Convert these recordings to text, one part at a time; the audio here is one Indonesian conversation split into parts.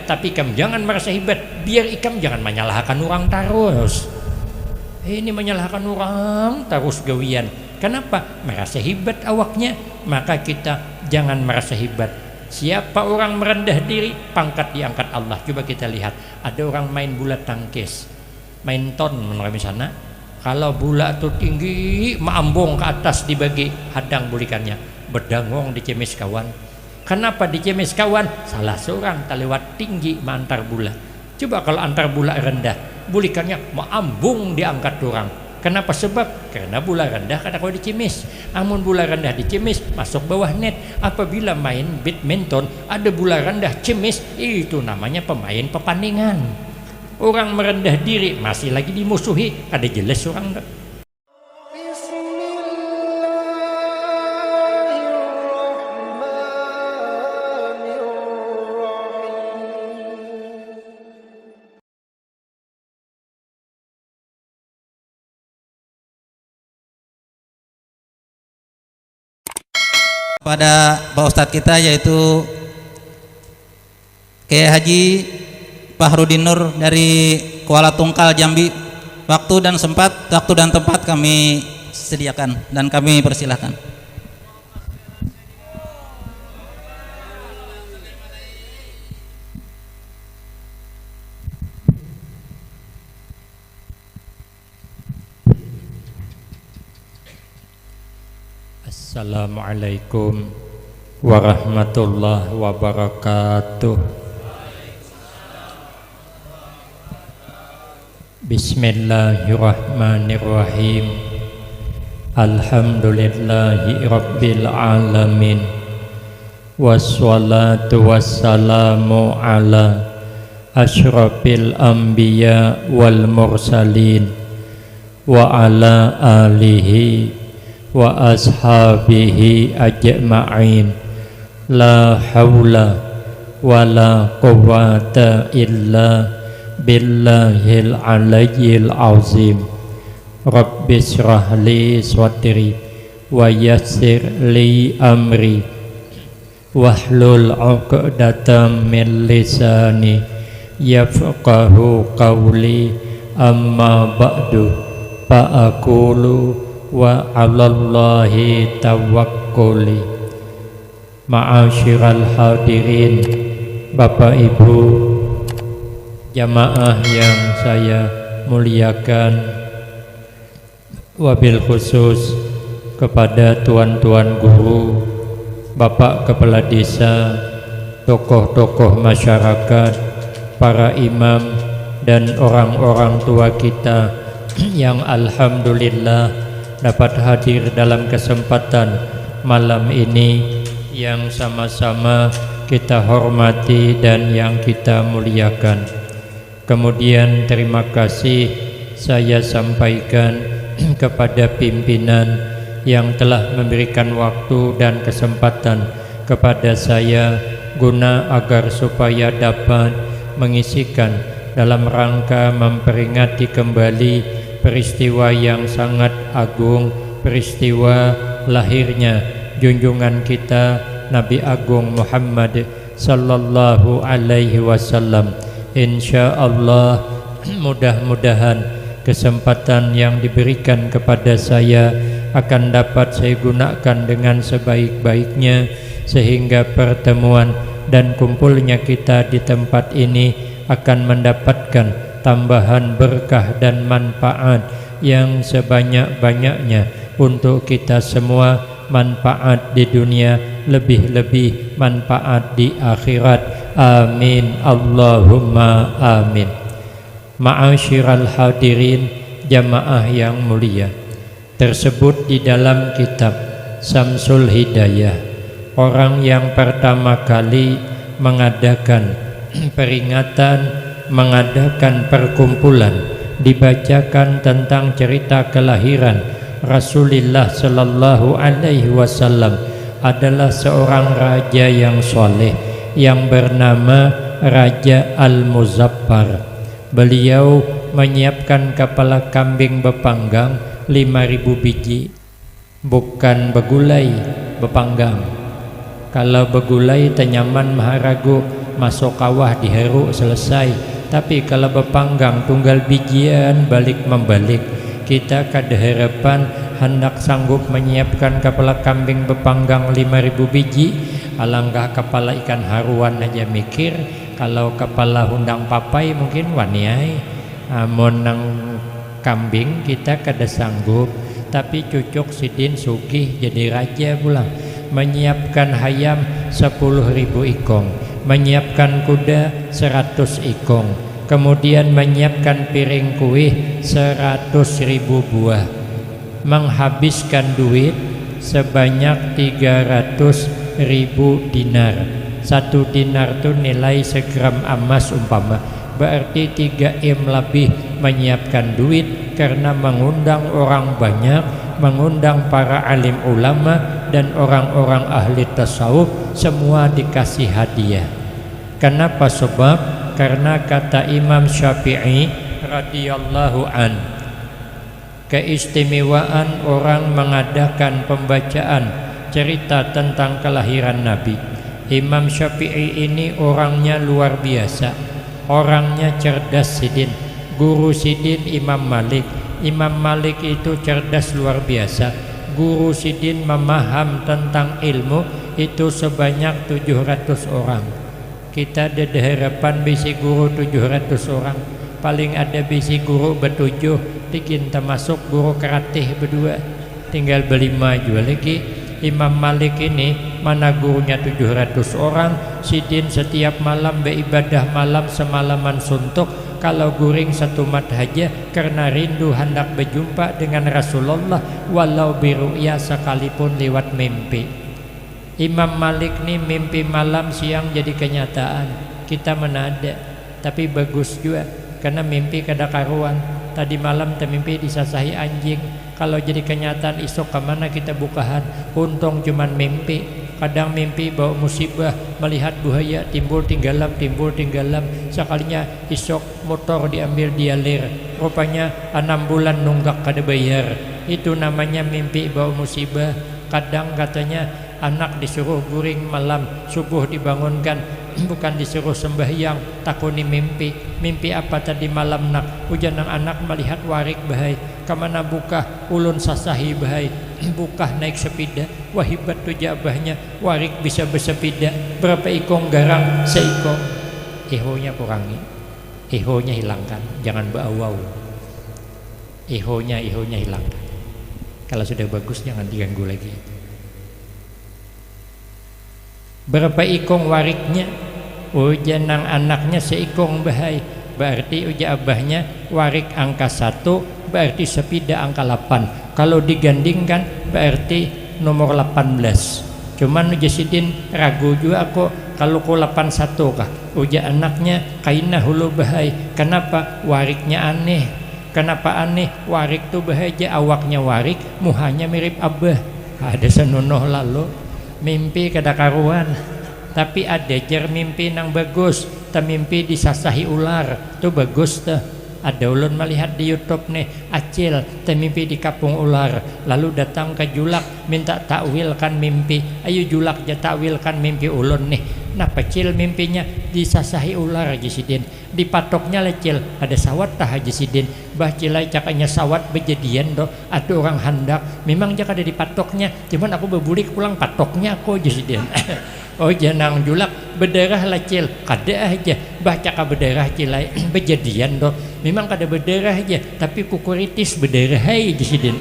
tapi kamu jangan merasa hebat. Biar kamu jangan menyalahkan orang terus. Ini menyalahkan orang terus gawian. Kenapa? Merasa hebat awaknya. Maka kita jangan merasa hebat. Siapa orang merendah diri, pangkat diangkat Allah. Coba kita lihat, ada orang main bola tangkis, main ton menurut sana. Kalau bola itu tinggi, maambung ke atas dibagi hadang bulikannya, berdangong dicemis kawan. Kenapa dicemis kawan? Salah seorang tak lewat tinggi mengantar bola. Coba kalau antar bola rendah, bulikannya maambung diangkat orang. Kenapa? Sebab karena bola rendah kata kau dicemis. Amun bola rendah dicemis masuk bawah net. Apabila main badminton ada bola rendah cemis, itu namanya pemain pepandingan. Orang merendah diri masih lagi dimusuhi, ada jelas orang tak? Pada Pak Ustadz kita yaitu Kiai Haji Fahrudin Nur dari Kuala Tungkal Jambi. Waktu dan tempat kami sediakan dan kami persilahkan. Assalamualaikum warahmatullahi wabarakatuh. Bismillahirrahmanirrahim. Alhamdulillahi rabbil alamin. Wassalatu wassalamu ala asyrafil anbiya wal mursalin wa ala alihi wa ashabihi ajma'in. La hawla wa la quwwata illa billahil aliyyil azim. Rabbi shrah li sadri wa yassir li amri wahlul 'uqdatam min lisani yafqahu qawli. Amma ba'du fa aqulu wa 'alallahi tawakkuli. Ma'asyiral hadirin, Bapak Ibu jamaah yang saya muliakan, wabil khusus kepada tuan-tuan guru, Bapak Kepala Desa, tokoh-tokoh masyarakat, para imam dan orang-orang tua kita yang alhamdulillah dapat hadir dalam kesempatan malam ini yang sama-sama kita hormati dan yang kita muliakan. Kemudian terima kasih saya sampaikan kepada pimpinan yang telah memberikan waktu dan kesempatan kepada saya guna agar supaya dapat mengisikan dalam rangka memperingati kembali peristiwa yang sangat agung, peristiwa lahirnya junjungan kita Nabi Agung Muhammad sallallahu alaihi wasallam. Insyaallah mudah-mudahan kesempatan yang diberikan kepada saya akan dapat saya gunakan dengan sebaik-baiknya sehingga pertemuan dan kumpulnya kita di tempat ini akan mendapatkan tambahan berkah dan manfaat yang sebanyak-banyaknya untuk kita semua, manfaat di dunia, lebih-lebih manfaat di akhirat. Amin Allahumma amin. Ma'asyiral hadirin, jamaah yang mulia, tersebut di dalam kitab Samsul Hidayah, orang yang pertama kali mengadakan peringatan, mengadakan perkumpulan, dibacakan tentang cerita kelahiran Rasulullah sallallahu alaihi wasallam adalah seorang raja yang soleh yang bernama Raja Al-Muzaffar. Beliau menyiapkan kepala kambing bepanggang 5.000 biji, bukan begulai bepanggang. Kalau begulai tenyaman maharagu masuk kawah diheru selesai. Tapi kalau bepanggang tunggal bijian balik membalik, kita kada harapan hendak sanggup menyiapkan kepala kambing bepanggang 5.000 biji. Alangkah kepala ikan haruan aja mikir, kalau kepala hundang papai mungkin waniai. Amun nang kambing kita kada sanggup. Tapi cucuk sidin sugih jadi raja pula, menyiapkan hayam 10.000 ikong, menyiapkan kuda 100 ikong, kemudian menyiapkan piring kuih 100.000 buah, menghabiskan duit sebanyak 300.000 dinar. 1 dinar itu nilai segram emas umpama, berarti 3 M lebih menyiapkan duit karena mengundang orang banyak, mengundang para alim ulama dan orang-orang ahli tasawuf, semua dikasih hadiah. Kenapa? Sebab karena kata Imam Syafi'i radhiyallahu an, keistimewaan orang mengadakan pembacaan cerita tentang kelahiran Nabi. Imam Syafi'i ini orangnya luar biasa, orangnya cerdas sidin. Guru sidin Imam Malik. Imam Malik itu cerdas luar biasa. Guru sidin memaham tentang ilmu itu sebanyak 700 orang. Kita ada harapan bisi guru 700 orang. Paling ada bisi guru bertujuh, tikin termasuk guru keratih berdua, tinggal berlima juga lagi. Imam Malik ini mana gurunya 700 orang, sidin setiap malam beribadah malam semalaman suntuk. Kalau guring 1 mat haja karena rindu hendak berjumpa dengan Rasulullah, walau biru'ya sekalipun lewat mimpi. Imam Malik nih mimpi malam siang jadi kenyataan. Kita mana ada, tapi bagus juga karena mimpi kada karuan. Tadi malam termimpi disasahi anjing, kalau jadi kenyataan isok kemana kita bukahan. Untung cuman mimpi. Kadang mimpi bawa musibah, melihat buaya timbul tinggalam, sekalinya isok motor diambil dialir, rupanya 6 bulan nunggak kada bayar. Itu namanya mimpi bawa musibah. Kadang katanya anak disuruh guring malam, subuh dibangunkan, bukan disuruh sembahyang, takuni mimpi apa tadi malam nak. Hujan anak melihat warik bahai, kemana buka ulun sasahi bahai, buka naik sepeda, wahibat tu jabahnya, warik bisa bersepeda. Berapa ikong garang? Seikong. Ehonya kurangi, ehonya hilangkan, jangan bawau. Ehonya hilangkan. Kalau sudah bagus jangan diganggu lagi. Berapa ikong wariknya? Uja nang anaknya seikong bahai, berarti uja abahnya warik angka 1, berarti sepida angka 8. Kalau digandingkan berarti nomor 18. Cuman uja sidin ragu juga kok, kalau ko 81 kah? Uja anaknya kaina hulu bahai. Kenapa? Wariknya aneh. Kenapa aneh? Warik tuh bahai aja awaknya warik, muhanya mirip abah. Ada senonoh lalu mimpi kada karuan. Tapi ada jar mimpi nang bagus, ta mimpi disasahi ular, tuh bagus tuh. Ada ulun melihat di YouTube nih, acil ta mimpi di kapung ular, lalu datang ke julak minta takwilkan mimpi. Ayo julak ja takwilkan mimpi ulun nih. Nah pecil mimpinya disasahi ular Haji Sidin, dipatoknya lecil, ada sawat tah Haji Sidin. Bah cilai cakanya sawat bejadian do, ada orang hendak, memang jaka ada dipatoknya, cuman aku berbulik pulang patoknya aku Haji Sidin. Oh janang julak berdarah lecil, kada aja baca ka berdarah cilai bejadian do, memang kada berdarah aja, tapi kukuritis berdarah hai Haji Sidin.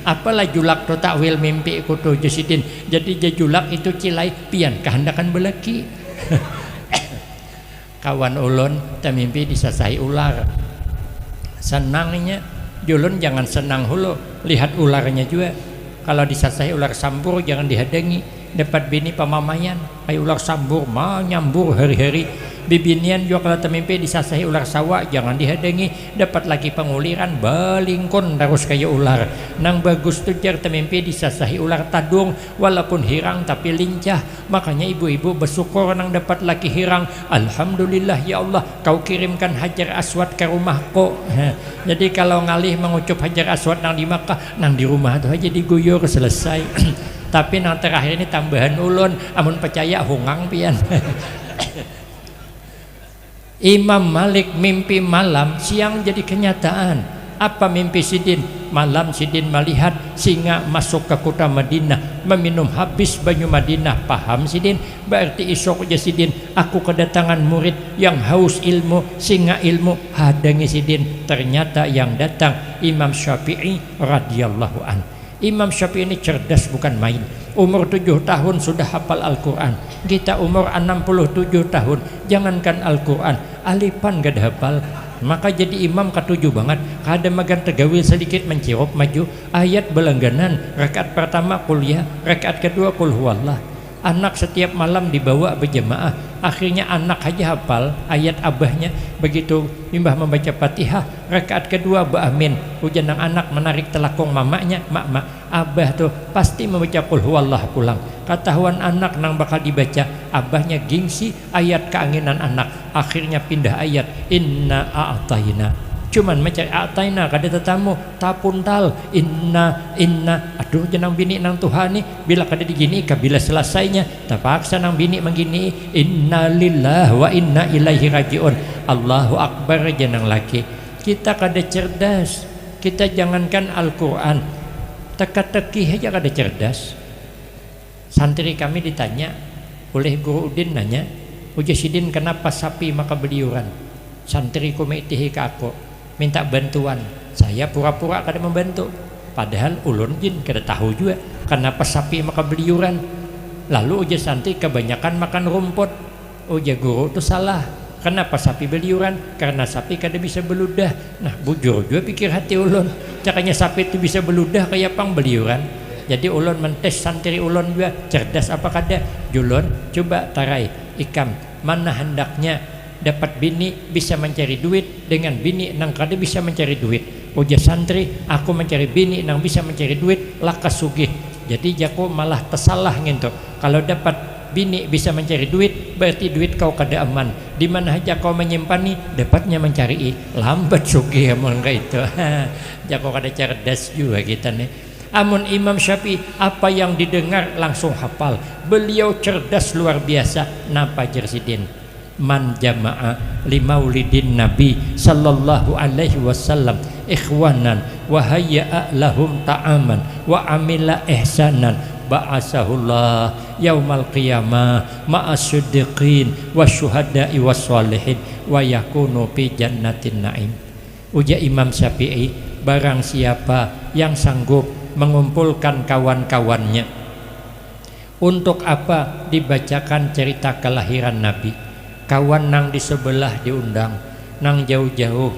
Apalah julak to takwil mimpi ku to Haji Sidin. Jadi julak itu cilai pian kehendakan belaki. Kawan ulun ta mimpi disasahi ular. Senangnya julun jangan senang hulu lihat ularnya juga. Kalau disasahi ular sambur jangan dihadangi. Dapat bini pamamayan, kayak ular sambur mah nyambur hari-hari. Bibinian juga kalau termimpi disasahi ular sawah jangan dihadangi. Dapat lagi penguliran balingkon terus kayak ular. Nang bagus tuh jar termimpi disasahi ular tadung, walaupun hirang tapi lincah. Makanya ibu-ibu bersyukur nang dapat laki hirang. Alhamdulillah ya Allah, kau kirimkan hajar aswad ke rumahku. Jadi kalau ngalih mengucup hajar aswad nang di Makkah, nang di rumah tuh aja diguyur selesai. Tapi nang terakhir ini tambahan ulun, amun percaya hungang pian. Imam Malik mimpi malam, siang jadi kenyataan. Apa mimpi Sidin? Malam Sidin melihat singa masuk ke kota Madinah, meminum habis banyu Madinah. Paham Sidin? Berarti esok aja Sidin aku kedatangan murid yang haus ilmu, singa ilmu, hadangi Sidin. Ternyata yang datang Imam Syafi'i radhiyallahu an. Imam Syafi'i ini cerdas bukan main. Umur 7 tahun sudah hafal Al-Quran. Kita umur 67 tahun, jangankan Al-Quran, alifan gak hafal. Maka jadi imam ketujuh banget. Kada magan tegawil sedikit mencirop maju. Ayat belangganan. Rakaat pertama kuliah, rakaat kedua kul huwallah. Anak setiap malam dibawa berjamaah. Akhirnya anak aja hafal ayat abahnya. Begitu Mbah membaca Fatihah, rakaat kedua ba'amin. Hujan anak menarik telakung mamanya. Mak, abah tuh pasti membaca qul huwallah pulang. Ketahuan anak nang bakal dibaca, abahnya gengsi ayat keanginan anak. Akhirnya pindah ayat inna a'tayna. Cuman mencari a'tayna kada tetamu tapuntal inna aduh jenang bini nang Tuhan nih bila kada digini kabila selesainya terpaksa nang bini menggini inna lillahi wa inna ilaihi rajiun. Allahu akbar jenang laki. Kita kada cerdas, kita jangankan Al-Quran, teka-teki aja kada cerdas. Santri kami ditanya oleh Guru Udin, nanya Uja Sidin kenapa sapi maka beliuran. Santri kumitihi ke aku minta bantuan, saya pura-pura kada membantu, padahal ulun jin kada tahu juga kenapa sapi maka beliuran. Lalu uja santri kebanyakan makan rumput. Uja guru itu salah, kenapa sapi beliuran? Karena sapi kada bisa beludah. Nah bujur juga pikir hati ulun, caranya sapi itu bisa beludah kayak pang beliuran. Jadi ulun mentes santri ulun juga cerdas apa kada. Julun coba tarai ikam mana hendaknya dapat bini bisa mencari duit dengan bini nang kada bisa mencari duit. Uja santri aku mencari bini nang bisa mencari duit lakas sugih. Jadi jago malah tersalah ngintu. Kalau dapat bini bisa mencari duit berarti duit kau kada aman. Di mana aja kau menyimpannya dapatnya mencari lambat sugih amun itu. Jago kada cerdas juga kita nih. Amun Imam Syafi'i apa yang didengar langsung hafal. Beliau cerdas luar biasa. Napa Jersidin? Man jama'a limaulidin Nabi sallallahu alaihi wasallam ikhwanan wa hayya'a lahum ta'aman wa amila ihsanan ba'asahullah yaumal qiyamah ma'as siddiqin wasyuhada'i wassalihin wa yakunu fi jannatin na'im. Uja Imam Syafi'i, barang siapa yang sanggup mengumpulkan kawan-kawannya untuk apa dibacakan cerita kelahiran Nabi. Kawan nang di sebelah diundang, nang jauh-jauh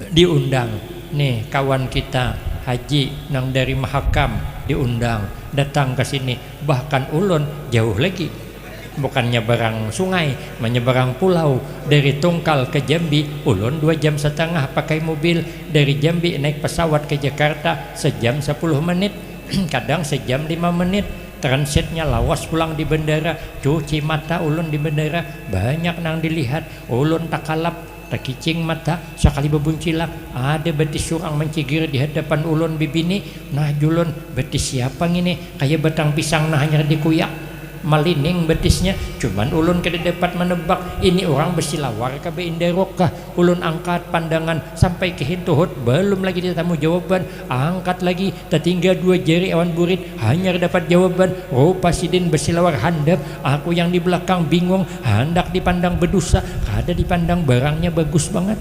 diundang. Nih kawan kita haji nang dari Mahakam diundang datang ke sini. Bahkan ulun jauh lagi, bukan nyeberang sungai, menyeberang pulau. Dari Tungkal ke Jambi ulun 2 jam setengah pakai mobil. Dari Jambi naik pesawat ke Jakarta sejam 10 menit, kadang sejam 5 menit. Transitnya lawas pulang di bandara, cuci mata ulun di bandara, banyak nang dilihat. Ulun tak kalap, tak kicing mata, sekali bebuncilak ada betis surang mencigir di hadapan ulun bibini. Nah julun betis siapa ngini? Kayak batang pisang nah hanya dikuyak malining betisnya. Cuman ulun kada dapat menebak ini orang bersilawar kabe inderok kah. Ulun angkat pandangan sampai ke hintuhut, belum lagi ditamu jawaban. Angkat lagi, tertinggal 2 jari awan burit, hanya dapat jawaban. Rupa Sidin bersilawar handap. Aku yang di belakang bingung, hendak dipandang berdosa, kada dipandang barangnya bagus banget.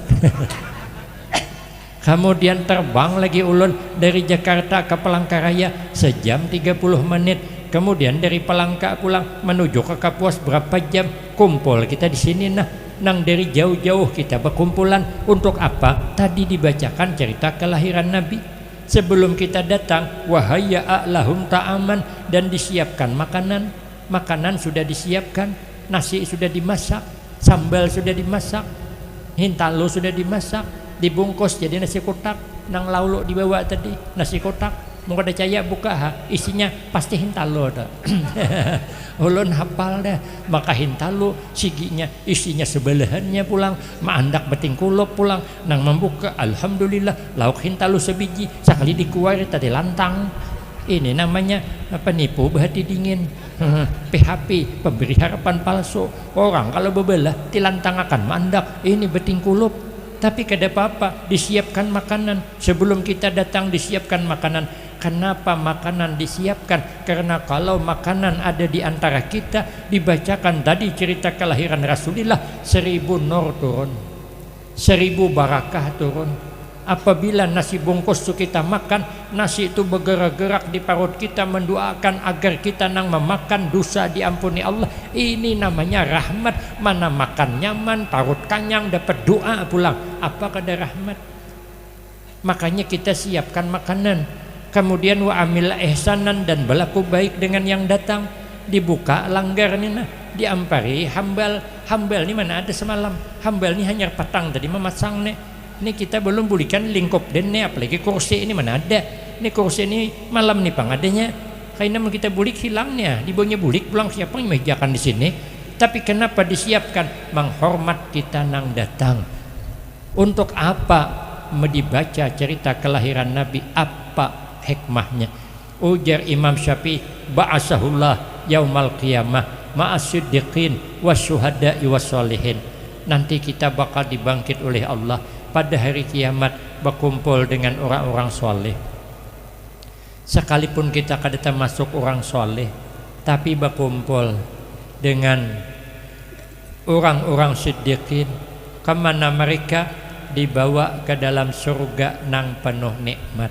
Kemudian terbang lagi ulun dari Jakarta ke Palangkaraya sejam 30 menit. Kemudian dari Palangka pulang menuju ke Kapuas berapa jam. Kumpul kita di sini nang dari jauh-jauh kita berkumpulan untuk apa? Tadi dibacakan cerita kelahiran Nabi. Sebelum kita datang wahayya lahum ta'aman, dan disiapkan makanan. Makanan sudah disiapkan, nasi sudah dimasak, sambal sudah dimasak, hintalo sudah dimasak, dibungkus jadi nasi kotak. Nang laulu dibawa tadi nasi kotak. Mau ada caya buka isinya pasti hintalo dah. Ulun hafal dah. Maka hintalo siginya isinya sebelahannya pulang, maandak beting kulop pulang. Nang membuka alhamdulillah lauk hintalo sebiji, sekali dikuari tadi lantang. Ini namanya penipu berhati dingin. PHP, pemberi harapan palsu. Orang kalau bebelah tilantang akan mandak. Ini beting kulup. Tapi kada apa-apa, disiapkan makanan. Sebelum kita datang disiapkan makanan. Kenapa makanan disiapkan? Karena kalau makanan ada di antara kita, dibacakan tadi cerita kelahiran Rasulullah, 1000 nur turun, 1000 barakah turun. Apabila nasi bungkus itu kita makan, nasi itu bergerak-gerak di perut kita, mendoakan agar kita nang memakan dosa diampuni Allah. Ini namanya rahmat. Mana makan nyaman, perut kenyang, dapat doa pulang. Apa kada rahmat? Makanya kita siapkan makanan. Kemudian wa amil ihsanan, dan berlaku baik dengan yang datang. Dibuka langgar ni nah, diampari hambal. Hambal ni mana ada semalam. Hambal ni hanya patang tadi memasang ni. Ini kita belum bulikan lingkup dan ni, apalagi kursi ini mana ada. Ini kursi ini malam nih pang adanya. Karena kita bulik hilangnya, dibawanya bulik pulang siapa yang mejakan di sini. Tapi kenapa disiapkan? Menghormat kita nang datang. Untuk apa dibaca cerita kelahiran Nabi? Apa hikmahnya? Ujar Imam Syafi'i, ba'asahullah yaumal qiyamah ma'as-siddiqin wasyuhada'i wassalihin. Nanti kita bakal dibangkit oleh Allah pada hari kiamat, berkumpul dengan orang-orang soleh. Sekalipun kita kada termasuk orang soleh, tapi berkumpul dengan orang-orang siddiqin. Kemana mereka? Dibawa ke dalam surga nang penuh nikmat.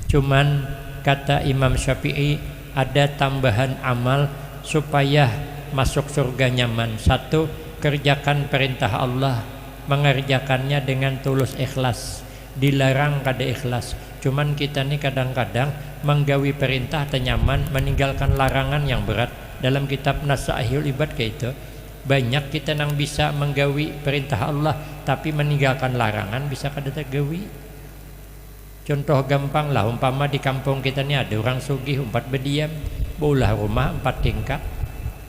Cuman kata Imam Syafi'i, ada tambahan amal supaya masuk surga nyaman. 1, kerjakan perintah Allah, mengerjakannya dengan tulus ikhlas. Dilarang kada ikhlas. Cuman kita ni kadang-kadang menggawi perintah tenyaman, meninggalkan larangan yang berat. Dalam kitab Nasaihul Ibad kayak itu, banyak kita nang bisa menggawi perintah Allah tapi meninggalkan larangan, bisa kada tergawi. Contoh gampang lah, umpama di kampung kita ni ada orang sugih umpat berdiam, baulah rumah 4 tingkat,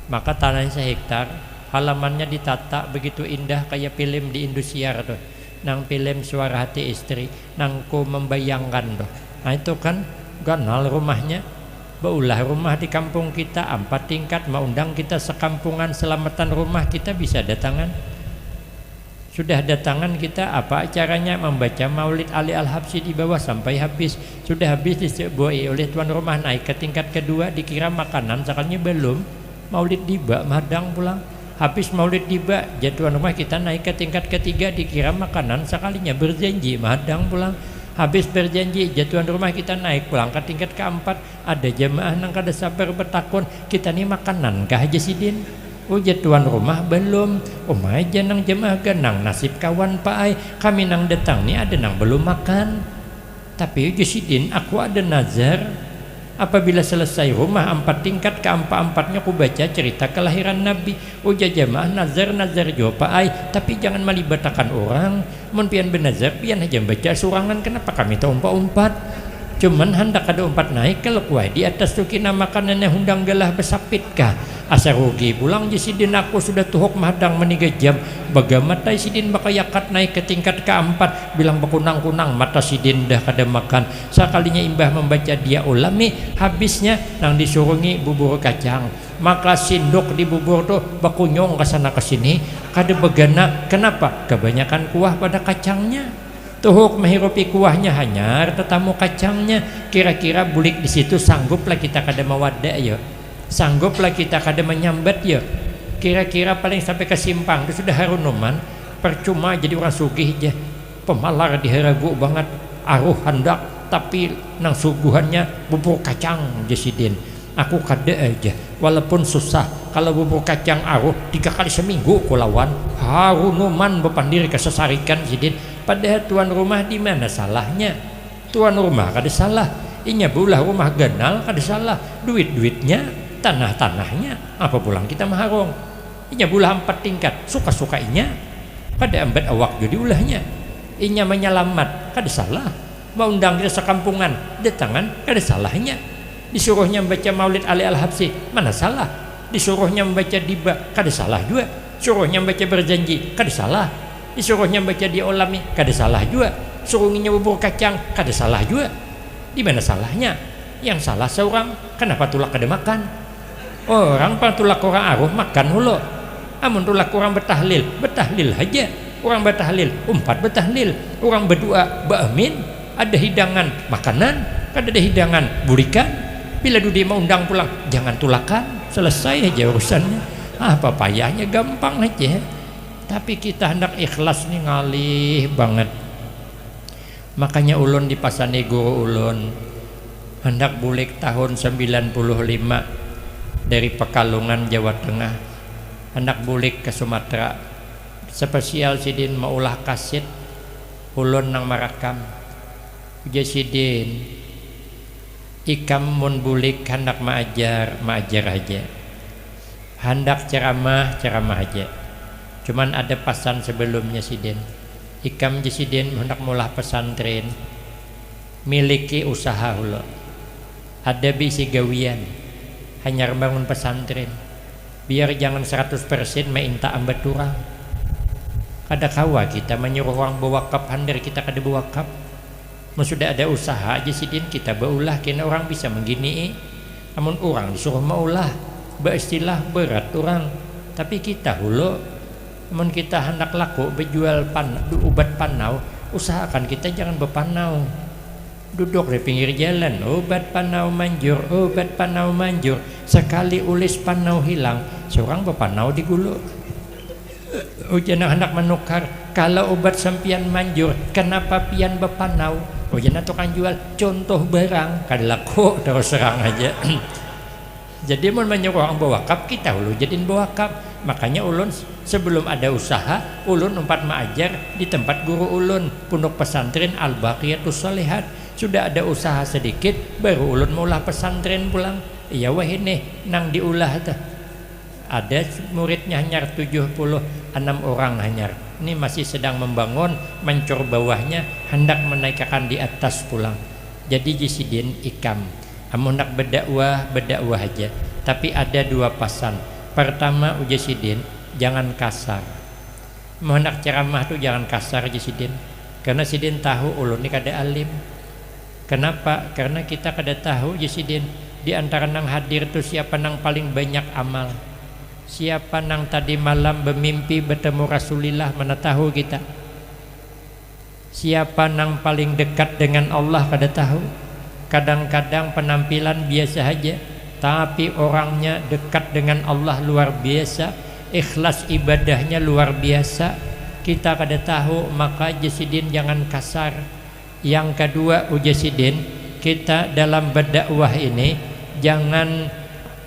maka tanahnya 1 hektar. Halamannya ditata begitu indah kayak film di Indosiar tuh, nang film Suara Hati Istri, nang ku membayangkan tuh. Nah itu kan ganal rumahnya. Baulah rumah di kampung kita 4 tingkat, mau undang kita sekampungan selamatan rumah, kita bisa datangan. Sudah datangan kita, apa caranya? Membaca Maulid Ali Al-Habsyi di bawah sampai habis. Sudah habis diseboi oleh tuan rumah, naik ke tingkat kedua, dikira makanan, sekalinya belum. Maulid tiba, madang pulang. Habis maulid tiba, tuan rumah kita naik ke tingkat ketiga, dikira makanan, sekalinya berjanji, madang pulang. Habis berjanji, tuan rumah kita naik pulang ke tingkat keempat, ada jemaah nang kada sabar bertakun, kita ni makanan kah Haji Sidin? Oh tuan rumah belum. Oh aja nang jemaah genang nasib kawan Pak Ai, kami nang datang ni ada nang belum makan. Tapi Haji Sidin, aku ada nazar. Apabila selesai rumah 4 tingkat, keempat-empatnya aku baca cerita kelahiran Nabi. Ujar jemaah nazar jo Pak Ai, tapi jangan melibatkan orang. Mun pian benazar pian aja baca surangan, kenapa kami tahu umpat-umpat? Cuman hendak ada umpat naik kalau kuai di atas tu kina makanannya hundang gelah besapit kah? Asa rugi pulang Haji Sidin, aku sudah tuhuk madang meniga jam. Bagamatai Sidin bakayakat naik ke tingkat keempat, bilang bekunang-kunang mata Sidin dah kada makan. Sekalinya imbah membaca dia ulami, habisnya nang disurungi bubur kacang. Maka sinduk di bubur tuh bakunyong ke sana ke sini, kada begana. Kenapa? Kebanyakan kuah pada kacangnya. Tuhuk menghirupi kuahnya hanyar, tetamu kacangnya. Kira-kira bulik di situ sangguplah kita kada mawada ya. Sangguplah kita kada menyambat ya. Kira-kira paling sampai ke simpang itu sudah harunuman. Percuma jadi orang sugih aja, pemalar diheragu banget, aruh hendak tapi nang suguhannya bubur kacang Jasidin. Aku kada aja walaupun susah. Kalau bubur kacang aruh 3 kali seminggu kulawan harunuman bepandir kesesarikan Sidin. Padahal tuan rumah di mana salahnya? Tuan rumah kada salah, inya bulah rumah ganal kada salah, duit-duitnya, tanah-tanahnya, apa pulang kita maharong. Inya bulah 4 tingkat, suka-suka inya, kada ambat awak jadi ulahnya. Inya menyelamat, kada salah. Mau undang kita sekampungan, datangan, kada salahnya. Disuruhnya membaca Maulid Ali Al-Habsyi, mana salah? Disuruhnya membaca diba, kada salah juga. Suruhnya membaca berjanji, kada salah. Disuruhnya baca dia ulami, kada salah juga. Suruhnya bubur kacang, kada salah juga. Di mana salahnya? yang salah seorang, kenapa tulak kada makan? Orang tulak orang aruh makan hulu. Amun tulak orang bertahlil aja. Orang bertahlil, umpat bertahlil. Orang berdua baamin, ada hidangan makanan, kada ada hidangan burikan. Bila dia mau undang pulang, jangan tulakan, selesai aja urusannya. Apa payahnya, gampang aja. Tapi kita hendak ikhlas nih, ngalih banget. Makanya ulun di pasane guru ulun hendak bulik tahun 95 dari Pekalongan Jawa Tengah, hendak bulik ke Sumatera. Spesial sidin maulah kaset ulun nang marakam. Uja sidin ikam mun bulik hendak maajar aja. Hendak ceramah aja. Cuman ada pesan sebelumnya sidin. Ikam jasidin hendak mulah pesantren, miliki usaha hula. Ada bisi gawian, hanya bangun pesantren. Biar jangan 100% minta ambat turang. Kada kawa kita menyuruh orang bewakaf, handar kita kada bewakaf. Sudah ada usaha jasidin kita baulah, kena orang bisa menggini. Namun orang disuruh maulah, beristilah berat orang. Tapi kita hula, mun kita hendak laku berjual obat panau, usahakan kita jangan berpanau. Duduk di pinggir jalan, obat panau manjur. Sekali ulis panau hilang, seorang berpanau di gulu. Ujana hendak menukar, kalau obat sampian manjur, kenapa pian berpanau? Ujana tukang jual contoh barang, kada laku terus serang aja. Jadi mun menyuruh orang bewakaf, kita ulun jadiin bewakaf. Makanya ulun sebelum ada usaha, ulun umpat maajar di tempat guru ulun, pondok pesantren Al-Baqiyatus Shalihat. Sudah ada usaha sedikit, baru ulun maulah pesantren pulang. Iya wah ini nang diulah tuh. Ada muridnya hanya 76 orang hanya. Ini masih sedang membangun, mencor bawahnya, hendak menaikkan di atas pulang. Jadi jisidin ikam. Amun nak berdakwah aja. Tapi ada dua pesan. Pertama ujasidin, jangan kasar. Mau nak ceramah tuh jangan kasar jasidin. Karena sidin tahu ulun ni kada alim. Kenapa? Karena kita kada tahu jasidin di antara nang hadir tuh siapa nang paling banyak amal. Siapa nang tadi malam bermimpi bertemu Rasulullah, mana tahu kita. Siapa nang paling dekat dengan Allah kada tahu. Kadang-kadang penampilan biasa aja, tapi orangnya dekat dengan Allah luar biasa, ikhlas ibadahnya luar biasa. Kita kada tahu, maka jasidin jangan kasar. Yang kedua ujasidin, kita dalam berdakwah ini jangan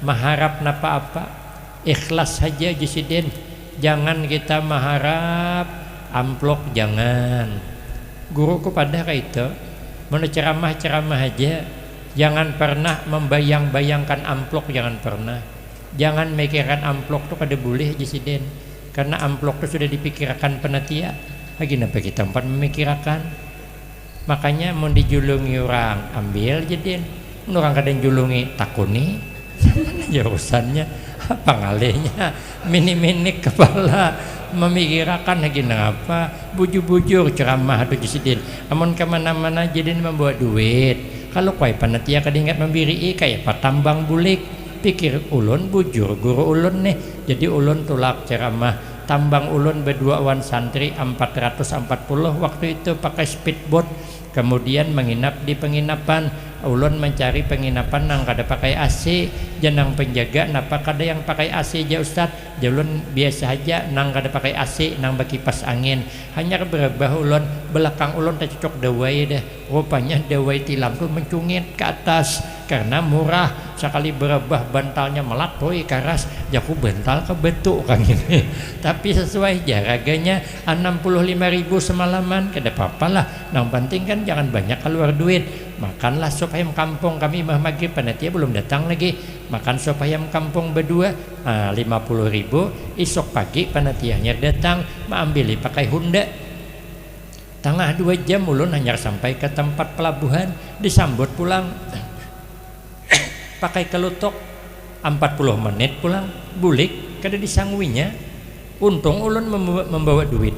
mengharap apa-apa, ikhlas saja jasidin. Jangan kita mengharap amplop, jangan. Guruku pada kayak itu, mau ceramah aja, jangan pernah membayang-bayangkan amplop, jangan pernah. Jangan mikirkan amplop tuh kada boleh jasidin, karena amplop tuh sudah dipikirkan panitia. Lagi kenapa kita empat memikirkan? Makanya mau dijulungi orang ambil jadin, orang kadang julungi takuni, ya urusannya apa ngalihnya, mini kepala memikirkan lagi apa, bujur-bujur ceramah tuh jasidin. Amun kemana-mana jadin membawa duit. Kalau kau panitia kadingat membiri kayak patambang bulik, pikir ulun bujur guru ulun nih, jadi ulun tulak ceramah. Tambang ulun berdua wan santri 440 waktu itu pakai speedboat, kemudian menginap di penginapan. Ulun mencari penginapan nang kada pakai AC, janang penjaga napa kada yang pakai AC aja Ustaz. Ulun biasa aja nang kada pakai AC, nang bagi kipas angin. Hanya berubah ulun, belakang ulun tak cocok dawai deh. Rupanya dawai tilam tuh mencungit ke atas karena murah. Sekali berubah bantalnya melatoi karas, jaku bantal ke betuk kan ini. Tapi sesuai harganya 65.000 semalaman, kada apa-apa lah. Nang penting kan jangan banyak keluar duit. Makanlah sop ayam kampung, kami mah maghrib panitia belum datang lagi. Makan sop ayam kampung berdua 50.000. Esok pagi panitianya datang, ambil pakai Honda. Tengah 2 jam ulun hanya sampai ke tempat pelabuhan, disambut pulang pakai kelutok 40 menit pulang bulik kada disangwinya. Untung ulun membawa duit,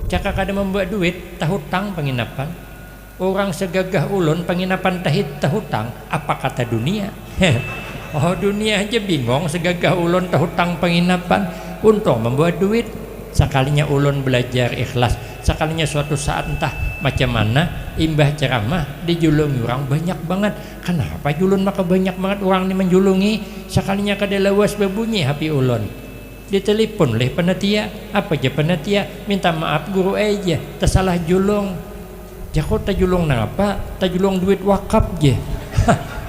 cakap kada membawa duit, tahu hutang penginapan. Orang segagah ulun penginapan tahit tahutang, apa kata dunia? Oh, dunia aja bingung segagah ulun tahutang penginapan. Untung membawa duit. Sekalinya ulun belajar ikhlas, sekalinya suatu saat entah macam mana imbah ceramah dijulungi orang banyak banget. Kenapa julun maka banyak banget orang ini menjulungi? Sekalinya kada lawas berbunyi HP ulun, ditelepon oleh panitia. Apa aja panitia? Minta maaf guru aja tersalah julung. Jakut tak julung napa? Tak julung duit wakaf je.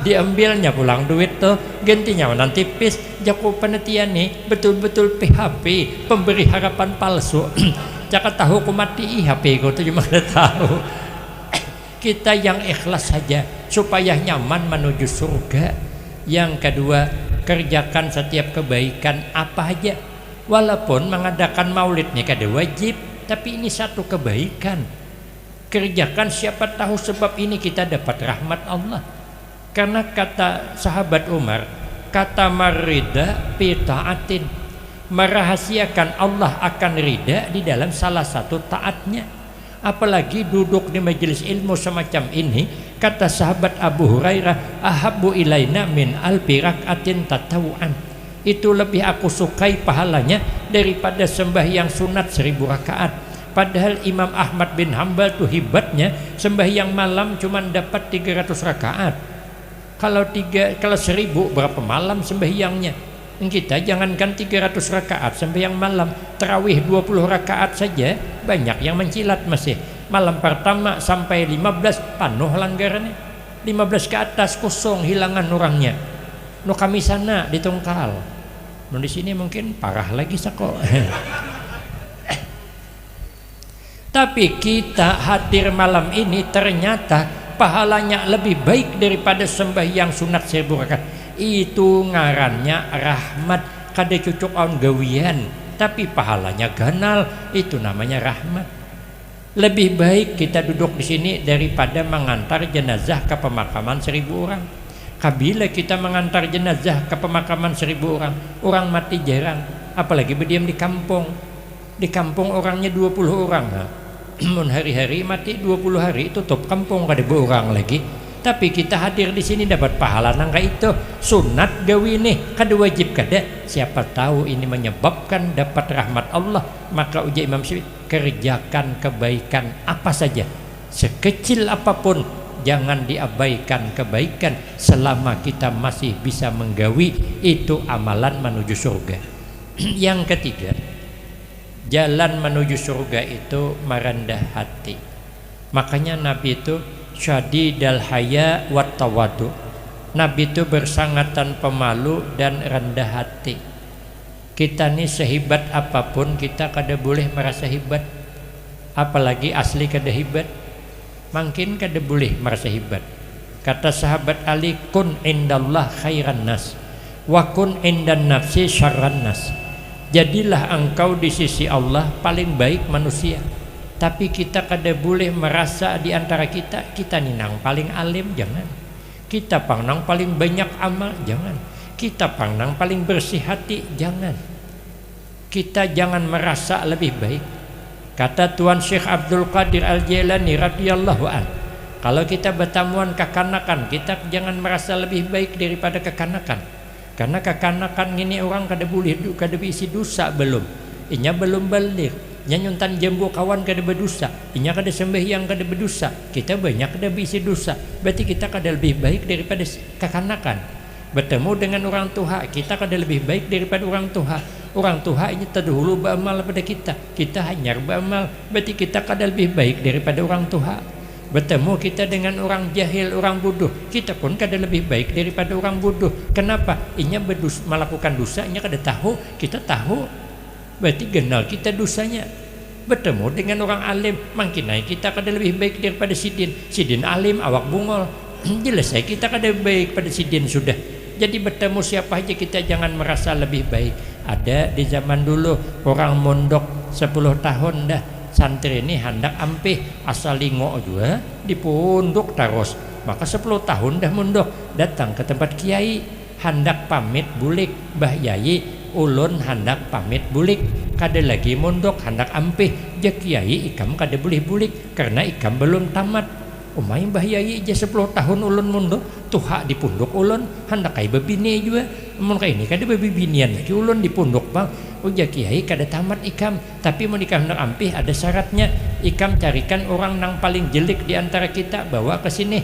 Diambilnya pulang duit tuh, gantinya mana tipis. Jakut panitia nih betul-betul PHP, pemberi harapan palsu. Jangan tahu aku mati HP kau tuh cuma ada tahu. Kita yang ikhlas saja supaya nyaman menuju surga. Yang kedua, kerjakan setiap kebaikan apa aja. Walaupun mengadakan maulidnya kada wajib, tapi ini satu kebaikan. Kerjakan, siapa tahu sebab ini kita dapat rahmat Allah. Karena kata sahabat Umar, kata marida fi ta'atin, merahasiakan Allah akan rida di dalam salah satu taatnya. Apalagi duduk di majelis ilmu semacam ini, kata sahabat Abu Hurairah, ahabbu ilaina min alfi rak'atin tatawuan, itu lebih aku sukai pahalanya daripada sembahyang sunat 1000 rakaat. Padahal Imam Ahmad bin Hambal tuh hebatnya, sembahyang malam cuma dapat 300 rakaat. Kalau 1000 berapa malam sembahyangnya? Kita jangankan 300 rakaat sembahyang malam, tarawih 20 rakaat saja banyak yang mencilat masih. Malam pertama sampai 15 panuh langgarannya. 15 ke atas kosong, hilangan orangnya. No kami sana di Tungkal. No di sini mungkin parah lagi sako. Tapi kita hadir malam ini ternyata pahalanya lebih baik daripada sembahyang sunat 1000 rakaat. Itu ngarannya rahmat, kada cucuk on gawian, tapi pahalanya ganal. Itu namanya rahmat. Lebih baik kita duduk di sini daripada mengantar jenazah ke pemakaman 1000 orang. Kabila kita mengantar jenazah ke pemakaman 1000 orang mati jarang, apalagi berdiam di kampung. Di kampung orangnya 20 orang. Mun hari-hari mati 20 hari tutup kampung kada orang lagi. Tapi kita hadir di sini dapat pahala nangka itu sunat gawi nih kada wajib kada. Siapa tahu ini menyebabkan dapat rahmat Allah. Maka uji Imam Syafi'i, kerjakan kebaikan apa saja sekecil apapun, jangan diabaikan kebaikan selama kita masih bisa menggawi. Itu amalan menuju surga. Yang ketiga, jalan menuju surga itu merendah hati. Makanya Nabi itu syadidal haya wat tawadu. Nabi itu bersangatan pemalu dan rendah hati. Kita nih sehebat apapun kita kada boleh merasa hebat, apalagi asli kada hebat. Makin kada boleh merasa hebat. Kata sahabat Ali, kun indallah khairan nas wa kun indan nafsi syarran nas. Jadilah engkau di sisi Allah paling baik manusia. Tapi kita kada boleh merasa di antara kita ninang paling alim, jangan. Kita pangnang paling banyak amal, jangan. Kita pangnang paling bersih hati, jangan. Kita jangan merasa lebih baik. Kata Tuan Syekh Abdul Qadir Al-Jailani radhiyallahu an, kalau kita bertamuan kekanakan, kita jangan merasa lebih baik daripada kekanakan. Karena kekanakan ini orang kada boleh kada isi dosa belum. Inya belum balik. Nyanyuntan jambu kawan kada berdosa, inya kada sembahyang kada berdosa, kita banyak kada bisi dosa. Berarti kita kada lebih baik daripada kekanakan. Bertemu dengan orang tua, kita kada lebih baik daripada orang tua. Orang tua ini terdahulu beramal pada kita hanya beramal, berarti kita kada lebih baik daripada orang tua. Bertemu kita dengan orang jahil, orang bodoh, kita pun kada lebih baik daripada orang bodoh. Kenapa? Inya melakukan dosa, inya kada tahu, kita tahu. Berarti kenal kita dosanya. Bertemu dengan orang alim, makin naik kita kada lebih baik daripada sidin alim awak bungol. Jelas saya kita kada baik pada sidin sudah. Jadi bertemu siapa aja kita jangan merasa lebih baik. Ada di zaman dulu orang mondok 10 tahun dah, santri ini hendak ampih asal lingo juga di pondok terus. Maka 10 tahun dah mondok, datang ke tempat kiai hendak pamit bulik, Mbah Yai ulun hendak pamit bulik, kada lagi mondok hendak ampih, ja kiai ikam kada boleh bulik karena ikam belum tamat. umay Mbah Yai aja 10 tahun ulun mundur tuha di punduk ulun hendak kai bebini juga mun kai ini kada bebinian lagi ulun di punduk bang uja kiai kada tamat ikam tapi mun ikam hendak ampih ada syaratnya ikam carikan orang nang paling jelek di antara kita bawa ke sini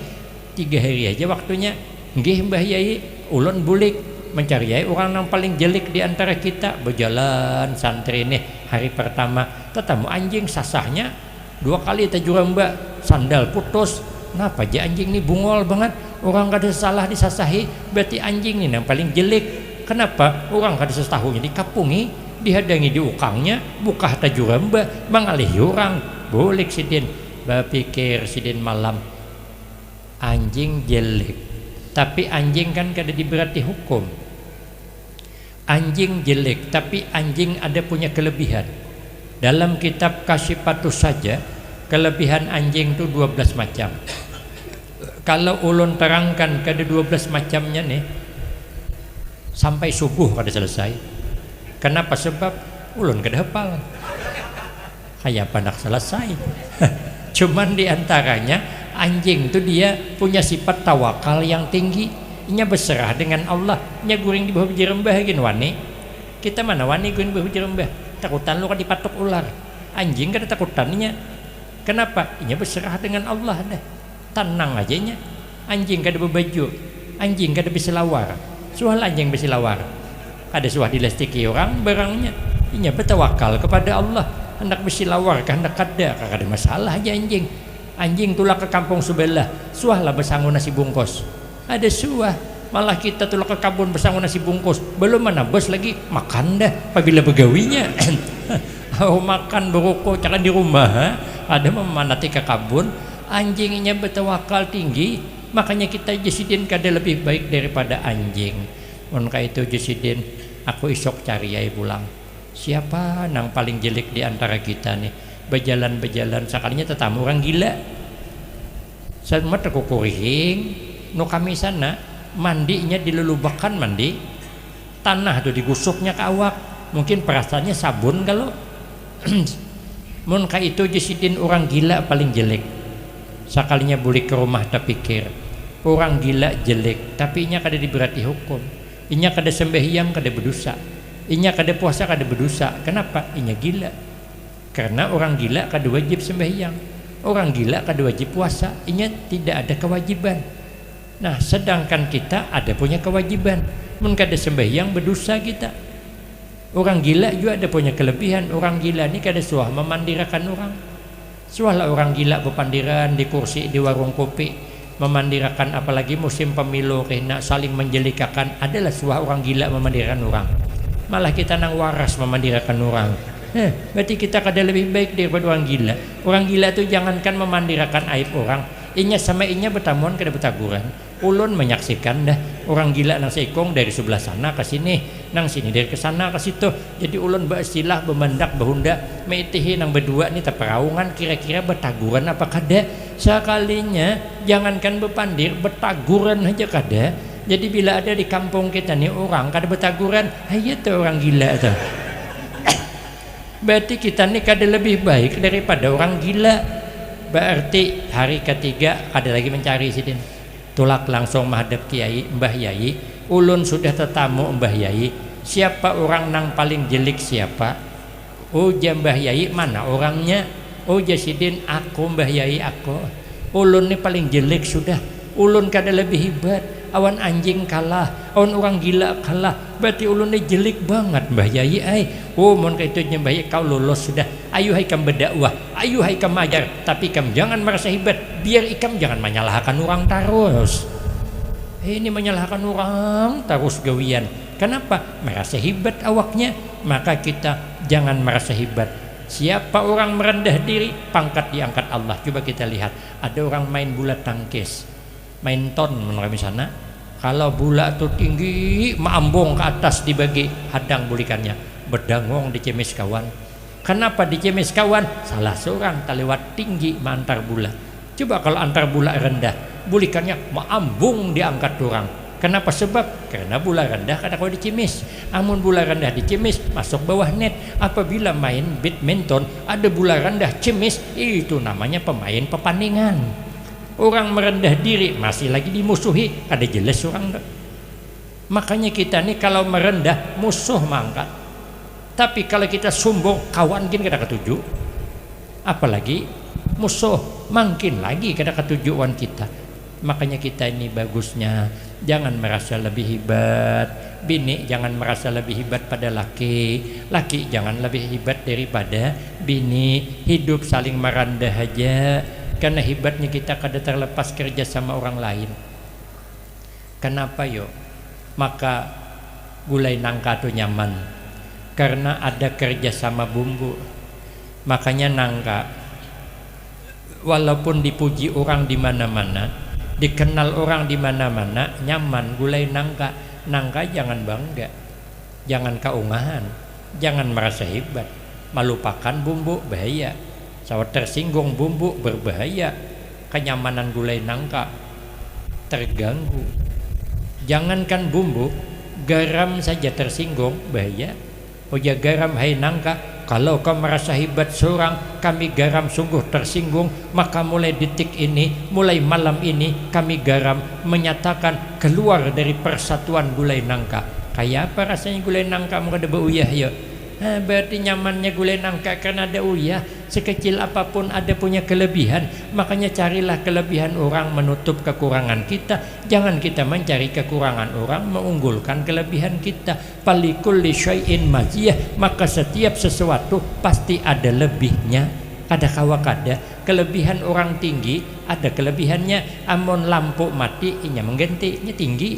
3 hari aja waktunya nggih Mbah Yai ulun bulik mencari orang yang paling jelek di antara kita berjalan santri ini hari pertama tetamu anjing sasahnya 2 kali tajuramba sandal putus kenapa aja anjing ini bungol banget orang gak ada salah disasahi berarti anjing ini yang paling jelek kenapa orang gak ada setahunya dikapungi dihadangi di ukangnya buka tajuramba mengalih orang boleh sidin berpikir sidin malam anjing jelek tapi anjing kan kada diberati hukum anjing jelek tapi anjing ada punya kelebihan dalam kitab Kasyifatus saja kelebihan anjing itu 12 macam kalau ulun terangkan kada 12 macamnya nih sampai subuh kada selesai kenapa sebab ulun kada hafal kayak panak selesai cuman diantaranya anjing itu dia punya sifat tawakal yang tinggi nya berserah dengan Allah nya guring di bawah jerembah gini wani kita mana wani guring di bawah jerembah takutan lu kan dipatok ular anjing kada takutannya kenapa? Inya berserah dengan Allah dah. Tenang aja nya. Anjing kada berbaju, anjing kada bisa lawar. Soal anjing bisa lawar. Ada suah dilestiki orang barangnya. Inya bertawakal kepada Allah. Hendak bisa lawar, hendak kada masalah aja anjing. Anjing tulak ke kampung sebelah. Suah lah bersangun nasi bungkus. Ada suah malah kita tulak ke kampung bersangun nasi bungkus. Belum mana bos lagi makan dah. Apabila begawinya. Makan berokok jangan di rumah ada memanati ke kabun anjingnya bertawakal tinggi makanya kita jasidin kada lebih baik daripada anjing maka itu jasidin aku isok cari yai pulang siapa nang paling jelek di antara kita nih berjalan sekalinya tetamu orang gila sama terkukuring no kami sana mandinya dilulubakan mandi tanah tuh digusuknya ke awak mungkin perasaannya sabun kalau mun ka itu jasidin orang gila paling jelek sekalinya boleh ke rumah tak pikir orang gila jelek tapi inya kada diberati hukum inya kada sembahyang kada berdosa inya kada puasa kada berdosa kenapa inya gila karena orang gila kada wajib sembahyang orang gila kada wajib puasa inya tidak ada kewajiban nah sedangkan kita ada punya kewajiban mun kada sembahyang berdosa kita orang gila juga ada punya kelebihan orang gila ini kada suah memandirakan orang suah lah orang gila berpandiran di kursi di warung kopi memandirakan apalagi musim pemilu kena saling menjelikakan adalah suah orang gila memandirakan orang malah kita nang waras memandirakan orang berarti kita kada lebih baik daripada orang gila itu jangankan memandirakan aib orang inya sama inya bertamuan kada bertaguran ulun menyaksikan dah orang gila nang seikong dari sebelah sana ke sini nang sini dari ke sana ke situ jadi ulun beristilah bemandak behunda meitihi nang berdua ni teperaungan kira-kira bertaguran apa kada sekalinya jangankan berpandir bertaguran aja kada jadi bila ada di kampung kita ni orang kada bertaguran ayo tuh orang gila tuh berarti kita ni kada lebih baik daripada orang gila berarti hari ketiga ada lagi mencari sidin tulak langsung menghadap kiai Mbah Yai ulun sudah tetamu Mbah Yai siapa orang nang paling jelek siapa uja Mbah Yai mana orangnya uja sidin aku Mbah Yai aku ulun ni paling jelek sudah ulun kada lebih hebat awan anjing kalah awan orang gila kalah berarti ulun ni jelek banget Mbah Yai mon kaitu Mbah Yai kau lulus sudah ayo hai kam berdakwah ayo hai kam ajar tapi kam jangan merasa hebat biar ikam jangan menyalahkan orang terus ini menyalahkan orang terus gawian kenapa merasa hebat awaknya maka kita jangan merasa hebat siapa orang merendah diri pangkat diangkat Allah coba kita lihat ada orang main bola tangkis main ton menurut sana kalau bola itu tinggi maambung ke atas dibagi hadang bulikannya berdangong dicemis kawan kenapa dicemis kawan salah seorang tak lewat tinggi antar bola coba kalau antar bola rendah bulikannya maambung diangkat orang kenapa sebab karena bola rendah kada kau dicemis amun bola rendah dicemis masuk bawah net apabila main badminton ada bola rendah cemis itu namanya pemain pepandingan Orang merendah diri masih lagi dimusuhi, ada jelas orang enggak. Makanya kita nih kalau merendah musuh mangkat. Tapi kalau kita sombong kawan gini kita ketuju. Apalagi musuh makin lagi kita ketujuan kita. Makanya kita ini bagusnya jangan merasa lebih hebat. Bini jangan merasa lebih hebat pada laki. Laki jangan lebih hebat daripada bini. Hidup saling merendah aja. Karena hebatnya kita kada terlepas kerja sama orang lain. Kenapa yuk? Maka gulai nangka itu nyaman karena ada kerja sama bumbu. Makanya nangka walaupun dipuji orang di mana-mana, dikenal orang di mana-mana, nyaman gulai nangka. Nangka jangan bangga, jangan keungahan, jangan merasa hebat. Melupakan bumbu bahaya. Saat tersinggung bumbu berbahaya. Kenyamanan gulai nangka terganggu. Jangankan bumbu, garam saja tersinggung bahaya. Oh ya garam hai nangka, kalau kau merasa hebat seorang, kami garam sungguh tersinggung, maka mulai detik ini, mulai malam ini kami garam menyatakan keluar dari persatuan gulai nangka. Kayak apa rasanya gulai nangka mau ada beuyah ya? Berarti nyamannya gulai nangka karena ada uyah. Sekecil apapun ada punya kelebihan. Makanya carilah kelebihan orang menutup kekurangan kita. Jangan kita mencari kekurangan orang mengunggulkan kelebihan kita. Falikulli syai'in maziyah. Maka setiap sesuatu pasti ada lebihnya. Kada kawa kada. Kelebihan orang tinggi ada kelebihannya. Amun lampu mati inya mengganti, inya tinggi,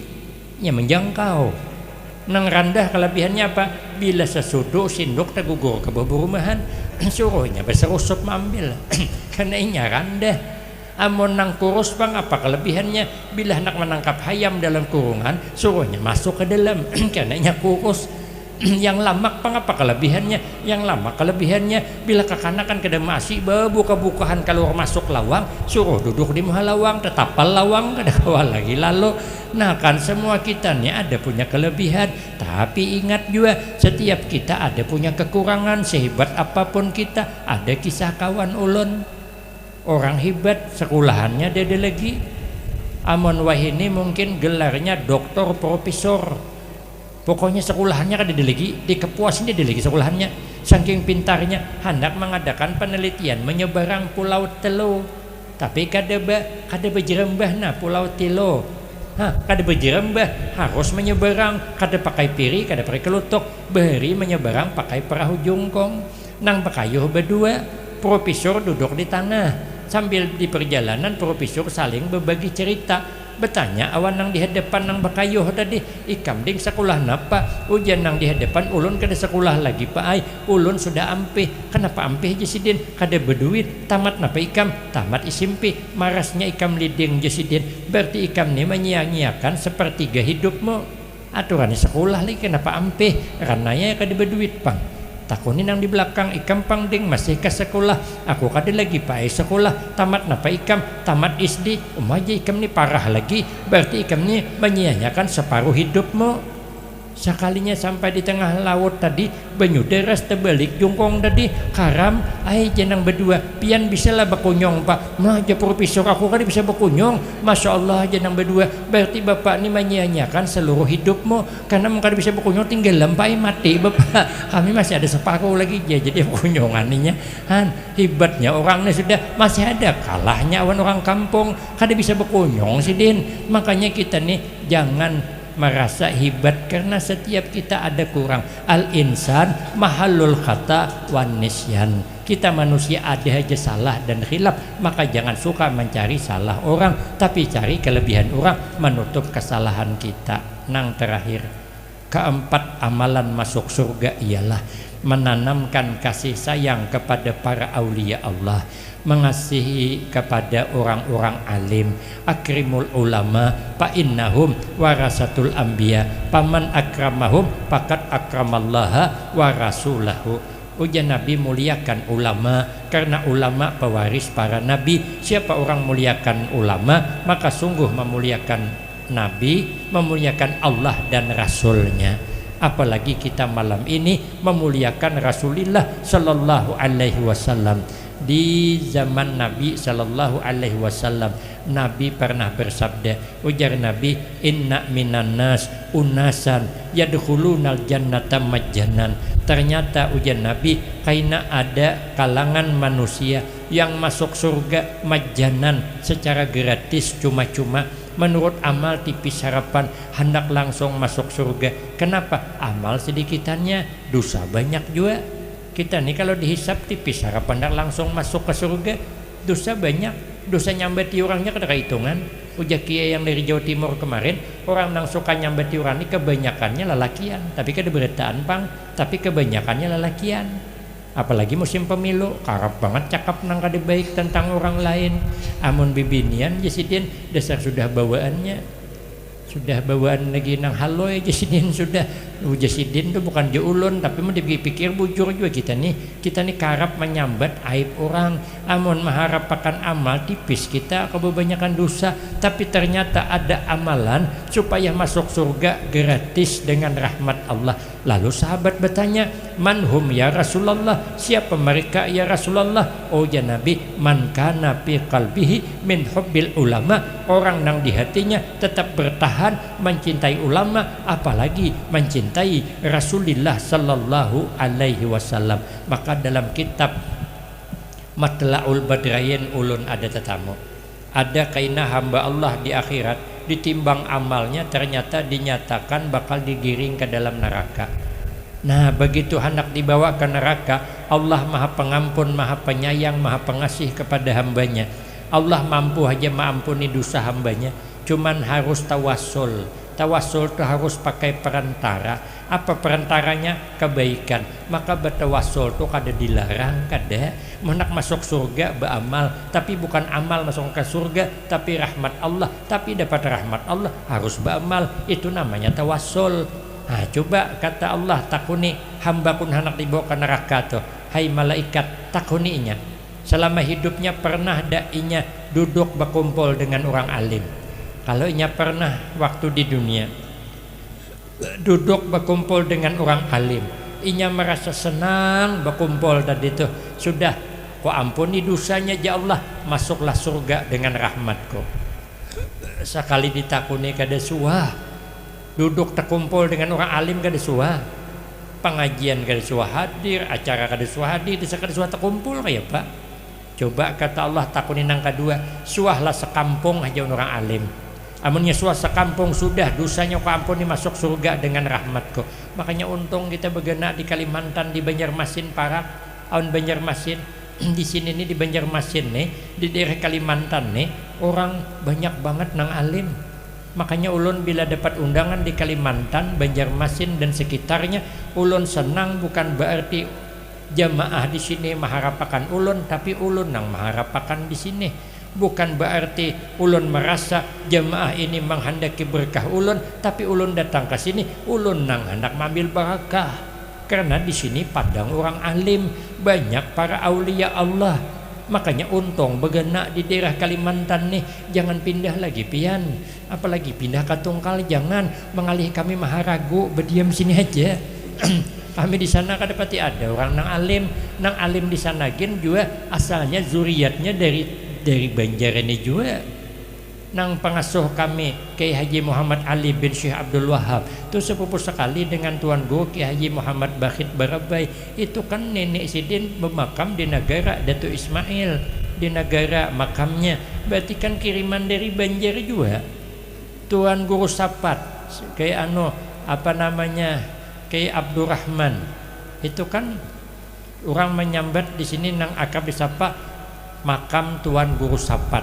inya menjangkau. Nang rendah kelebihannya apa? Bila sesudu sinduk tergugur ke bawah rumahan, suruhnya berserusup mengambil karena inya rendah. Amun nang kurus bang apa kelebihannya? Bila nak menangkap hayam dalam kurungan, suruhnya masuk ke dalam karena inya kurus. Yang lamak pang apa kelebihannya? Yang lama kelebihannya bila kekanakan kada masih buka-bukahan keluar masuk lawang, suruh duduk di muka lawang, tetapal lawang kada kawal lagi lalu. Nah kan semua kita nih ada punya kelebihan, tapi ingat juga setiap kita ada punya kekurangan. Sehebat apapun kita ada kisah kawan ulun orang hebat sekolahannya ada lagi. Amun wahini mungkin gelarnya doktor profesor. Pokoknya sekolahannya kan ada lagi, di Kepuasan dia ada lagi sekolahannya. Saking pintarnya hendak mengadakan penelitian menyeberang Pulau Telo. Tapi kada berjerembah nah Pulau Telo. Kada berjerembah harus menyeberang, kada pakai piri, kada pakai kelutuk, beri menyeberang pakai perahu jungkong. Nang pakayuh berdua, profesor duduk di tengah. Sambil di perjalanan profesor saling berbagi cerita. Bertanya awan nang di hadapan nang bakayuh tadi, ikam ding sekolah napa? Ujian nang di hadapan ulun kada sekolah lagi pak ai, ulun sudah ampih. Kenapa ampih Jasidin? Kada berduit. Tamat napa ikam? Tamat SMP. Marasnya ikam liding Jasidin. Berarti ikam ni menyia-nyiakan sepertiga hidupmu. Aturan sekolah lagi kenapa ampih? Karena ya kada berduit pang. Takunin yang di belakang ikam pangding masih ke sekolah, aku kada lagi pakai sekolah. Tamat napa ikam? Tamat SD. Aja ikam ni parah lagi, berarti ikam ni menyia-nyiakan separuh hidupmu. Sekalinya sampai di tengah laut tadi, banyu deras terbalik jungkong tadi karam, jenang berdua pian bisa lah berkunyong pak. Nah aja profesor aku kan bisa berkunyong, masya Allah jenang berdua. Berarti bapak ni menyia-nyiakan seluruh hidupmu, karena mungkin bisa berkunyong tinggal lampai mati bapak. Kami masih ada separuh lagi jadi berkunyonganinya. Hebatnya orang ni sudah masih ada, kalahnya awan orang kampung kada bisa berkunyong sidin. Makanya kita ni jangan merasa hebat karena setiap kita ada kurang. Al-insan mahalul khata wan nisyan. Kita manusia ada aja salah dan khilaf, maka jangan suka mencari salah orang, tapi cari kelebihan orang menutup kesalahan kita. Nang terakhir, keempat amalan masuk surga ialah menanamkan kasih sayang kepada para aulia Allah, mengasihi kepada orang-orang alim. Akrimul ulama fa innahum warasatul anbiya paman akramahum faqad akramallaha wa rasulahu. Ujian Nabi muliakan ulama karena ulama pewaris para nabi. Siapa orang muliakan ulama maka sungguh memuliakan Nabi, memuliakan Allah dan Rasulnya. Apalagi kita malam ini memuliakan Rasulullah Sallallahu Alaihi Wasallam. di zaman Nabi sallallahu alaihi wasallam. Nabi pernah bersabda, ujar Nabi, inna minan nas unasan yadkhulunal jannata majjanan. Ternyata ujar Nabi, kaina ada kalangan manusia yang masuk surga majjanan, secara gratis, cuma-cuma. Menurut amal tipis harapan hendak langsung masuk surga. Kenapa? Amal sedikitannya, dosa banyak juga. Kita nih kalau dihisap tipis harapan hendak langsung masuk ke surga, dosa banyak. Dosa nyambati orangnya kada hitungan. Ujar kiai yang dari Jawa Timur kemarin, orang yang suka nyambati orang ini kebanyakannya lelakian, tapi kada beritaan pang, tapi kebanyakannya lelakian. Apalagi musim pemilu, karap banget cakap nang kada baik tentang orang lain. Amun bibinian jasidin dasar sudah bawaannya, sudah bawaan lagi nang haloy jasidin sudah. Jasidin tuh bukan ulun, tapi mau dipikir bujur juga kita nih karap menyambat aib orang. Amun mengharap akan amal tipis kita kebanyakan dosa, tapi ternyata ada amalan supaya masuk surga gratis dengan rahmat Allah. Lalu sahabat bertanya, manhum ya Rasulullah, siapa mereka ya Rasulullah? Oh ya Nabi, man kana fi qalbihi min hubbil ulama, orang yang di hatinya tetap bertahan mencintai ulama, apalagi mencintai Rasulullah sallallahu alaihi wasallam. Maka dalam kitab Matla'ul Badrain ulun ada tetamu, ada kaina hamba Allah di akhirat ditimbang amalnya ternyata dinyatakan bakal digiring ke dalam neraka. Nah begitu hendak dibawa ke neraka, Allah maha pengampun, maha penyayang, maha pengasih kepada hambanya. Allah mampu aja mengampuni dosa hambanya, cuman harus tawassul. Tawassul itu harus pakai perantara. Apa perantaranya? Kebaikan. Maka bertawassul itu kada dilarang, kada. Menak masuk surga beramal, tapi bukan amal masuk ke surga, tapi rahmat Allah. Tapi dapat rahmat Allah harus beramal. Itu namanya tawassul. Nah, coba kata Allah, takuni hamba kun hendak dibawa ke neraka tuh. Hai malaikat, takuninya. Selama hidupnya pernah da'inya duduk berkumpul dengan orang alim. Kalau inya pernah waktu di dunia duduk berkumpul dengan orang alim, inya merasa senang berkumpul tadi itu, sudah kau ampuni dosanya ya Allah, masuklah surga dengan rahmatku. Sekali ditakuni kada suah, duduk terkumpul dengan orang alim kada suah, pengajian kada suah hadir, acara kada suah hadir, kada suah terkumpul kayak Pak. Coba kata Allah takuni nang kedua, suahlah sekampung aja orang alim. Amunnya suah sekampung sudah dosanya kau ampuni, masuk surga dengan rahmatku. Makanya untung kita bergena di Kalimantan, di Banjarmasin Parak, aun Banjarmasin di sini nih, di Banjarmasin nih, di daerah Kalimantan nih, orang banyak banget nang alim. Makanya ulun bila dapat undangan di Kalimantan, Banjarmasin dan sekitarnya, ulun senang bukan berarti jamaah di sini mengharapkan ulun, tapi ulun nang mengharapkan di sini. Bukan berarti ulun merasa jamaah ini menghendaki berkah ulun, tapi ulun datang ke sini ulun nang hendak mengambil barakah. Karena di sini padang orang alim, banyak para aulia Allah. Makanya untung begena di daerah Kalimantan nih, jangan pindah lagi pian, apalagi pindah ke Tungkal, jangan mengalih kami maharagu, berdiam sini aja. Kami di sana kada pati ada orang nang alim di sana gin juga asalnya zuriatnya dari Banjar ini juga. Nang pengasuh kami Kiai Haji Muhammad Ali bin Syekh Abdul Wahab itu sepupu sekali dengan Tuan Guru Kiai Haji Muhammad Bakhit Barabai. Itu kan nenek sidin bermakam di negara Datuk Ismail, di negara makamnya. Berarti kan kiriman dari Banjar juga. Tuan Guru Sapat kayak Kiai Abdurrahman itu kan orang menyambat di sini nang akrab disapa makam Tuan Guru Sapat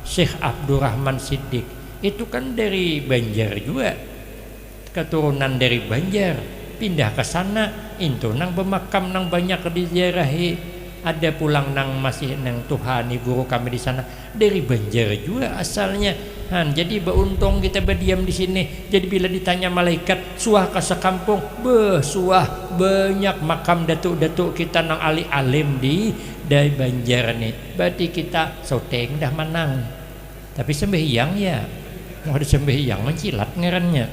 Syekh Abdurrahman Siddiq. Itu kan dari Banjar juga, keturunan dari Banjar, pindah ke sana, itu nang bermakam nang banyak diziarahi. Ada pulang nang masih nang Tuhani guru kami di sana dari Banjar juga asalnya. Jadi beruntung kita berdiam di sini. Jadi bila ditanya malaikat suah ke sekampung, suah banyak makam datuk-datuk kita nang alim dari Banjar nih. Berarti kita soteng dah menang. Tapi sembahyang ya, mau ada sembahyang mencilat ngarannya.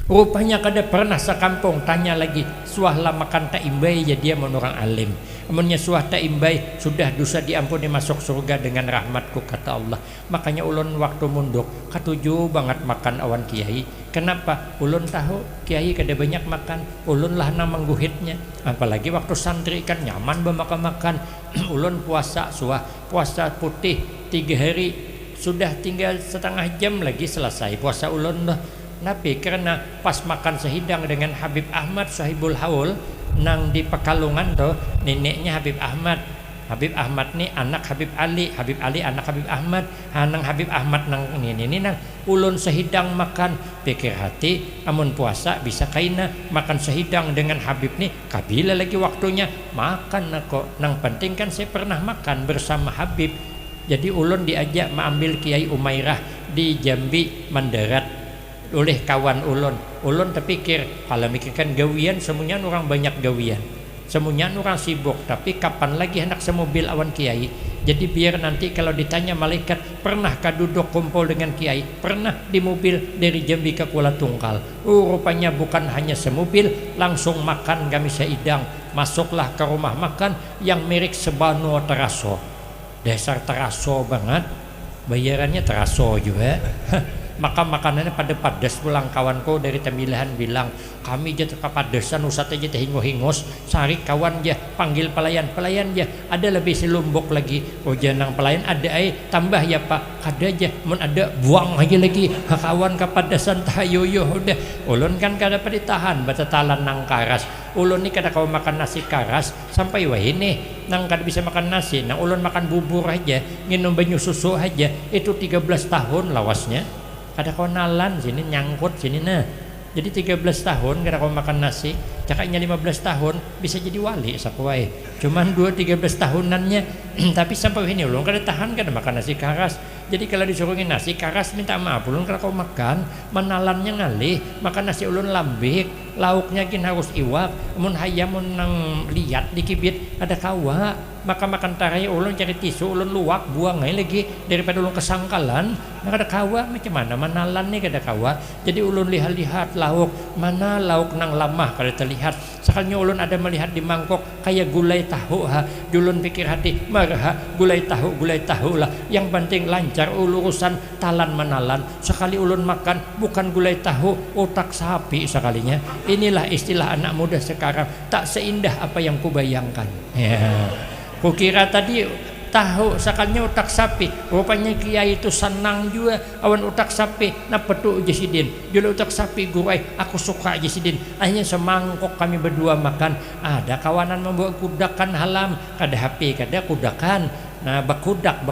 Rupanya kada pernah sekampung tanya lagi suah lah makan tak imbai jadi dia orang alim. Amunnya suah tak imbai sudah dosa diampuni masuk surga dengan rahmatku kata Allah. Makanya ulun waktu munduk katuju banget makan awan kiai. Kenapa? Ulun tahu kiai kada banyak makan, ulun lah nang mengguhitnya. Apalagi waktu santri kan nyaman makan. Ulun puasa suah puasa putih 3 hari sudah tinggal setengah jam lagi selesai puasa ulun dah. Tapi karena pas makan sehidang dengan Habib Ahmad Sahibul Haul nang di Pekalongan tuh neneknya Habib Ahmad. Habib Ahmad nih anak Habib Ali anak Habib Ahmad. Nang Habib Ahmad nang ini nang ulun sehidang makan pikir hati amun puasa bisa kaina makan sehidang dengan Habib nih kabila lagi waktunya makan kok. Nang penting kan saya pernah makan bersama Habib. Jadi ulun diajak mengambil Kiai Umairah di Jambi mendarat oleh kawan ulun terpikir kalau mikirkan gawian semuanya orang banyak gawian semuanya orang sibuk tapi kapan lagi hendak semobil awan kiai. Jadi biar nanti kalau ditanya malaikat pernahkah duduk kumpul dengan kiai, pernah di mobil dari Jambi ke Kuala Tungkal. Rupanya bukan hanya semobil, langsung makan kami seidang. Masuklah ke rumah makan yang mirip Sebano Teraso, dasar Teraso banget, bayarannya Teraso juga. Maka makanannya pada padas pulang kawanku dari Tembilahan bilang kami aja terpadesan usat aja hingo-hingos sari kawan aja panggil pelayan aja ada lebih selumbuk lagi janang pelayan ada tambah ya pak kada aja mun ada buang aja lagi kawan kapadasan tahayoyo udah ulun kan kada pada ditahan baca talan nang karas ulun ni kada kau makan nasi karas sampai wah ini nang kada bisa makan nasi nang ulun makan bubur aja minum banyu susu aja itu 13 tahun lawasnya. Kada kau nalan sini nyangkut sini nah. Jadi 13 tahun kada kau makan nasi, cakapnya 15 tahun bisa jadi wali sakuai. Cuman 13 tahunannya tapi sampai ini ulun kada tahan kada makan nasi karas. Jadi kalau disuruhin nasi karas minta maaf ulun kada kau makan, menalannya ngalih, makan nasi ulun lambik, lauknya kin harus iwak, mun hayam mun nang liat dikibit ada kawa. Maka makan tarai ulun cari tisu ulun luak buang lagi daripada ulun kesangkalan maka ada kawa macam mana manalan nih kada kawa. Jadi ulun lihat-lihat lauk mana lauk nang lamah kada terlihat sekalinya ulun ada melihat di mangkok kayak gulai tahu ulun pikir hati marah gulai tahu lah yang penting lancar urusan talan manalan. Sekali ulun makan bukan gulai tahu otak sapi sekalinya. Inilah istilah anak muda sekarang tak seindah apa yang kubayangkan ya. Kukira tadi tahu sekalinya otak sapi. Rupanya kiai itu senang juga awan otak sapi. Nah petu Jasidin jula otak sapi gurai aku suka Jasidin. Akhirnya semangkok kami berdua makan. Ada kawanan membawa kudakan halam kada HP kada kudakan. Nah bakudak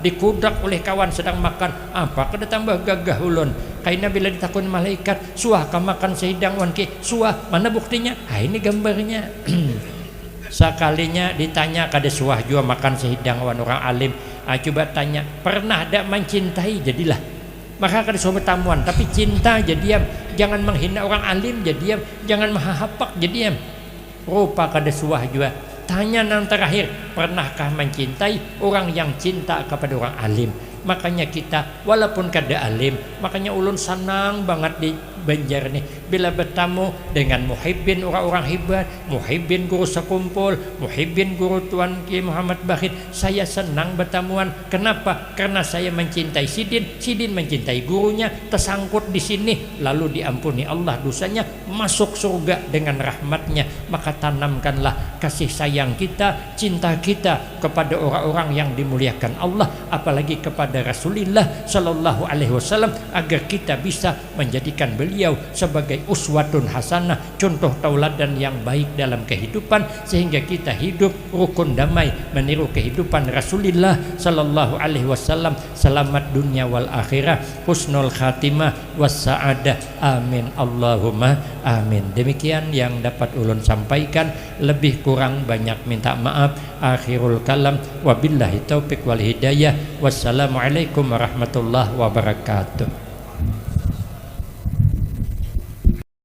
dikudak oleh kawan sedang makan apa kada tambah gagah ulun. Kaina bila ditakun malaikat suah ka makan sehidang wanki suah mana buktinya? Ini gambarnya. Sekalinya ditanya kada suah jua makan sehidang wan orang alim. Coba tanya pernah ada mencintai jadilah. Maka kada suah bertamuan tapi cinta jadi diam. Jangan menghina orang alim jadi diam. Jangan mahahapak jadi diam. Rupa kada suah jua. Tanya nang terakhir pernahkah mencintai orang yang cinta kepada orang alim. Makanya kita walaupun kada alim makanya ulun senang banget di Banjar nih bila bertemu dengan muhibbin orang-orang hebat, muhibbin guru sekumpul, muhibbin guru Tuan Ki Muhammad Bakhit. Saya senang bertemuan. Kenapa? Karena saya mencintai Sidin mencintai gurunya, tersangkut di sini lalu diampuni Allah dosanya, masuk surga dengan rahmatnya. Maka tanamkanlah kasih sayang kita, cinta kita kepada orang-orang yang dimuliakan Allah, apalagi kepada Rasulullah sallallahu alaihi wasallam agar kita bisa menjadikan beliau sebagai uswatun hasanah, contoh tauladan yang baik dalam kehidupan sehingga kita hidup rukun damai meniru kehidupan Rasulullah sallallahu alaihi wasallam. Selamat dunia wal akhirah, husnul khatimah was saadah. Amin Allahumma amin. Demikian yang dapat ulun sampaikan, lebih kurang banyak minta maaf. Akhirul kalam wabillahi taufik wal hidayah. Wassalamualaikum warahmatullahi wabarakatuh.